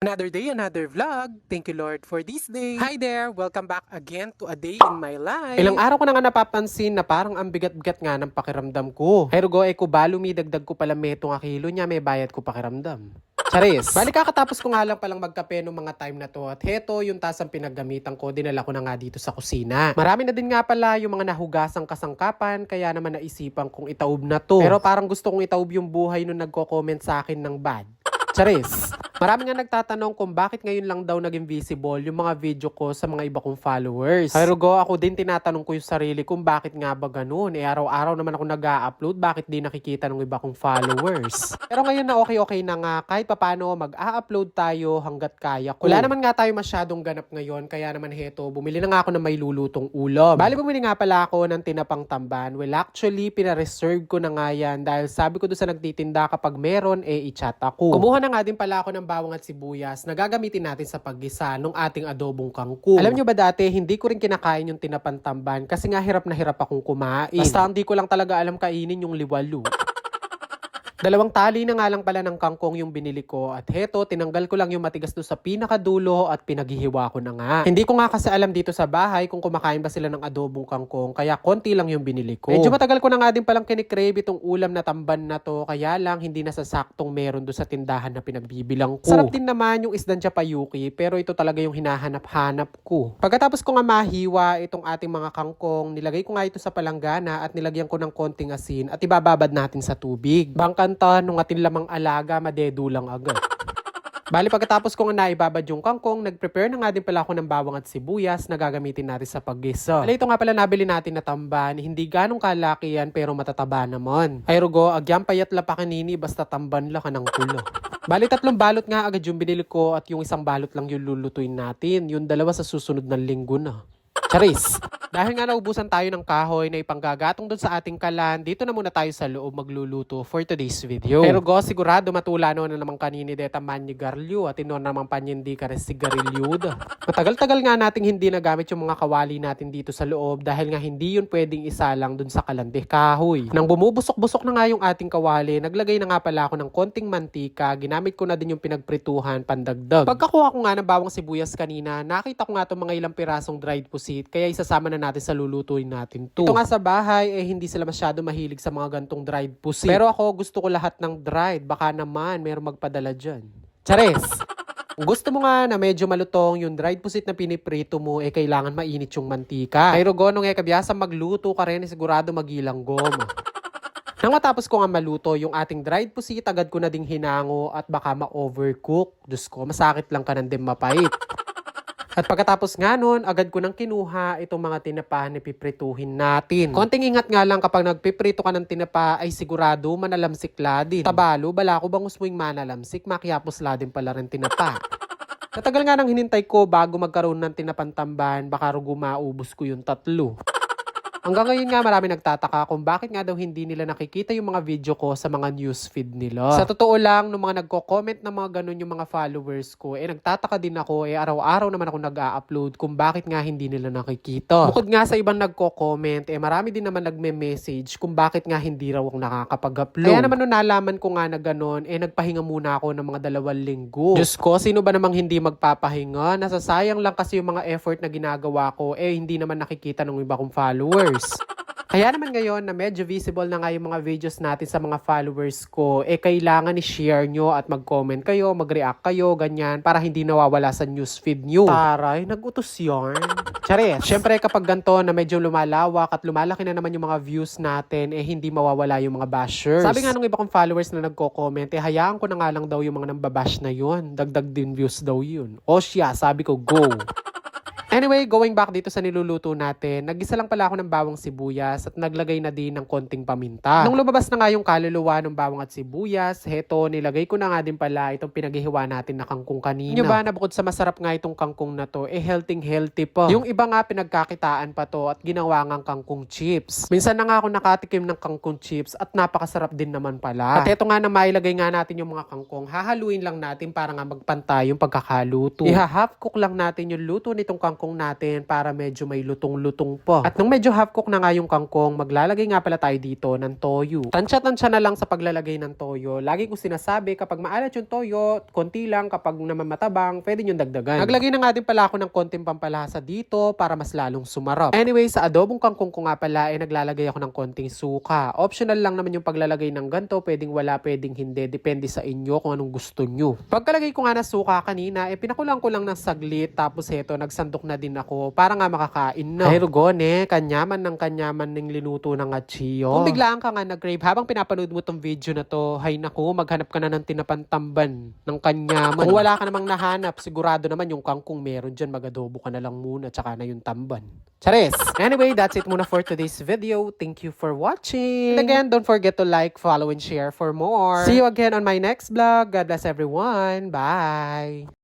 Another day, another vlog. Thank you Lord for this day. Hi there! Welcome back again to a day in my life. Ilang araw ko na nga napapansin na parang ang bigat-bigat nga ng pakiramdam ko. Pero go ko balo dagdag ko pala metong kilo niya may bayad ko pakiramdam. Charis. Bali kakatapos ko nga lang palang magkape nung mga time na to at heto yung tasang pinaggamitan ko, dinala ko na nga dito sa kusina. Marami na din nga pala yung mga nahugasang kasangkapan kaya naman naisipan kong itaob na to. Pero parang gusto kong itaob yung buhay nung nagko-comment sa akin ng bad. Charis. Marami nga nagtatanong kung bakit ngayon lang daw naging visible yung mga video ko sa mga iba kong followers. Pero go ako din tinatanong ko yung sarili kung bakit nga ba ganun. Araw-araw naman ako nag-a-upload, bakit di nakikita ng iba kong followers? Pero ngayon na okay na nga, kahit papano mag-a-upload tayo hanggat kaya ko. Wala naman nga tayo masyadong ganap ngayon, kaya naman heto, bumili na nga ako ng may lulutong ulam. Bali bumili nga pala ako ng tinapang tamban. Well, actually, pina-reserve ko na nga yan dahil sabi ko doon sa nagtitinda kapag meron, i-chat ako. Kumuha na nga din pala ako ng bawang at sibuyas na gagamitin natin sa paggisa ng ating adobong kangkong. Alam nyo ba dati, hindi ko rin kinakain yung tinapantamban kasi nga hirap na hirap akong kumain. Basta hindi ko lang talaga alam kainin yung liwalo. Dalawang tali na nga lang pala ng kangkong yung binili ko at heto, tinanggal ko lang yung matigas doon sa pinakadulo at pinaghihiwa ko na nga. Hindi ko nga kasi alam dito sa bahay kung kumakain ba sila ng adobong kangkong kaya konti lang yung binili ko. Medyo matagal ko na nga din palang kinikrave itong ulam na tamban na to kaya lang hindi na sasaktong meron doon sa tindahan na pinagbibilang ko. Sarap din naman yung isdan chapayuki pero ito talaga yung hinahanap-hanap ko. Pagkatapos ko nga mahiwa itong ating mga kangkong, nilagay ko nga ito sa palanggana at nilagyan ko ng konting asin at ibababad natin sa tubig. Bangkan nung ating lamang alaga, madedulang agad. Bali pagkatapos ko nga naibabad yung kangkong, nag-prepare na nga din pala ako ng bawang at sibuyas na gagamitin natin sa paggisa. Bali ito nga pala nabili natin na tamban, hindi ganong kalaki yan pero matataba naman. Ay rugo, agyang payat la pa kanini basta tamban la ka ng kulo. Bali 3 balot nga agad yung binili ko at yung isang balot lang yung lulutuin natin. Yung dalawa sa susunod ng linggo na. Charis! Dahil nga naubusan tayo ng kahoy na ipanggagatong doon sa ating kalan, dito na muna tayo sa loob magluluto for today's video. Pero go, sigurado matula no na naman kanini deta manigarlyo at ino naman panyindi ka rin sigarilyod. Matagal-tagal nga nating hindi nagamit yung mga kawali natin dito sa loob dahil nga hindi yun pwedeng isa lang doon sa kalande kahoy. Nang bumubusok-busok na nga yung ating kawali, naglagay na nga pala ako ng konting mantika, ginamit ko na din yung pinagprituhan pandagdag. Pagkakuha ko nga ng bawang sibuyas kanina, nakita ko nga itong mga ilang pirasong dried pusit, kaya isasama na natin sa lulutuin natin to. Ito nga sa bahay, hindi sila masyado mahilig sa mga gantong dried pusit. Pero ako, gusto ko lahat ng dried. Baka naman, mayroong magpadala dyan. Chares! Kung gusto mo nga na medyo malutong yung dried pusit na piniprito mo, kailangan mainit yung mantika. Pero gonong kabiyasa magluto ka rin, sigurado magilang goma. Nang matapos ko nga maluto yung ating dried pusit, agad ko na ding hinango at baka ma-overcook. Diyos ko, masakit lang ka nang din mapait. At pagkatapos nga nun, agad ko nang kinuha itong mga tinapa na piprituhin natin. Konting ingat nga lang kapag nagpiprito ka ng tinapa ay sigurado manalamsik la din. Tabalo, bala ko bang usmoing manalamsik, makiapos la din pala rin tinapa. Tatagal nga nang hinintay ko bago magkaroon ng tinapantamban, baka rugo maubos ko yung 3. Hanggang ngayon nga marami nagtataka kung bakit nga daw hindi nila nakikita yung mga video ko sa mga newsfeed nila. Sa totoo lang, nung mga nagko-comment na mga ganun yung mga followers ko, nagtataka din ako, araw-araw naman ako nag-a-upload kung bakit nga hindi nila nakikita. Bukod nga sa ibang nagko-comment, marami din naman nagme-message kung bakit nga hindi raw ako nakakapag-upload. Kaya naman nung nalaman ko nga na ganun, nagpahinga muna ako ng mga 2 linggo. Diyos ko, sino ba namang hindi magpapahinga? Nasasayang lang kasi yung mga effort na ginagawa ko, hindi naman nakikita ng iba kong followers. Kaya naman ngayon na medyo visible na nga yung mga videos natin sa mga followers ko, kailangan i-share nyo at mag-comment kayo, mag-react kayo, ganyan, para hindi nawawala sa newsfeed nyo. Taray, nag-utos yarn. Charis. Siyempre kapag ganito na medyo lumalawak at lumalaki na naman yung mga views natin, hindi mawawala yung mga bashers. Sabi nga nung iba kong followers na nagko-comment, hayaan ko na nga lang daw yung mga nambabash na yun. Dagdag din views daw yun. O siya, sabi ko, go. Anyway, going back dito sa niluluto natin, nagisa lang pala ako ng bawang sibuyas at naglagay na din ng konting paminta. Nung lumabas na nga yung kaluluwa ng bawang at sibuyas, heto, nilagay ko na nga din pala itong pinaghihiwa natin na kangkong kanina. Nyo ba na bukod sa masarap nga itong kangkong na to, healthy pa. Yung iba nga pinagkakitaan pa to at ginawa ngang kangkong chips. Minsan na nga ako nakatikim ng kangkong chips at napakasarap din naman pala. At eto nga na mailagay nga natin yung mga kangkong, hahaluin lang natin para nga magpantay yung pagkakaluto. Iha-half cook lang natin yung luto nitong kangkong kangkong natin para medyo may lutong-lutong po. At nung medyo half cook na nga yung kangkong, maglalagay nga pala tayo dito ng toyo. Tansya-tansya na lang sa paglalagay ng toyo. Lagi ko sinasabi, kapag maalat yung toyo, konti lang. Kapag namamatabang, pwede nyo dagdagan. Naglagay na nga din pala ako ng konting pampalasa dito para mas lalong sumarap. Anyway, sa adobong kangkong ko nga pala, naglalagay ako ng konting suka. Optional lang naman yung paglalagay ng ganto. Pwedeng wala, pwedeng hindi. Depende sa inyo kung anong gusto nyo. Pagkalagay ko nga na suka kanina, pinakulang ko lang ng saglit. Tapos heto, nagsandok na din ako para nga makakain na. Ay rugone, kanyaman ng linuto ng achiyo. Kung biglaan ka nga nag-crave habang pinapanood mo tong video na to, hay naku, maghanap ka na ng tinapantamban ng kanyaman. Kung wala ka namang nahanap, sigurado naman yung kangkong meron dyan, mag-adobo ka na lang muna, tsaka na yung tamban. Charis! Anyway, that's it muna for today's video. Thank you for watching. And again, don't forget to like, follow, and share for more. See you again on my next vlog. God bless everyone. Bye!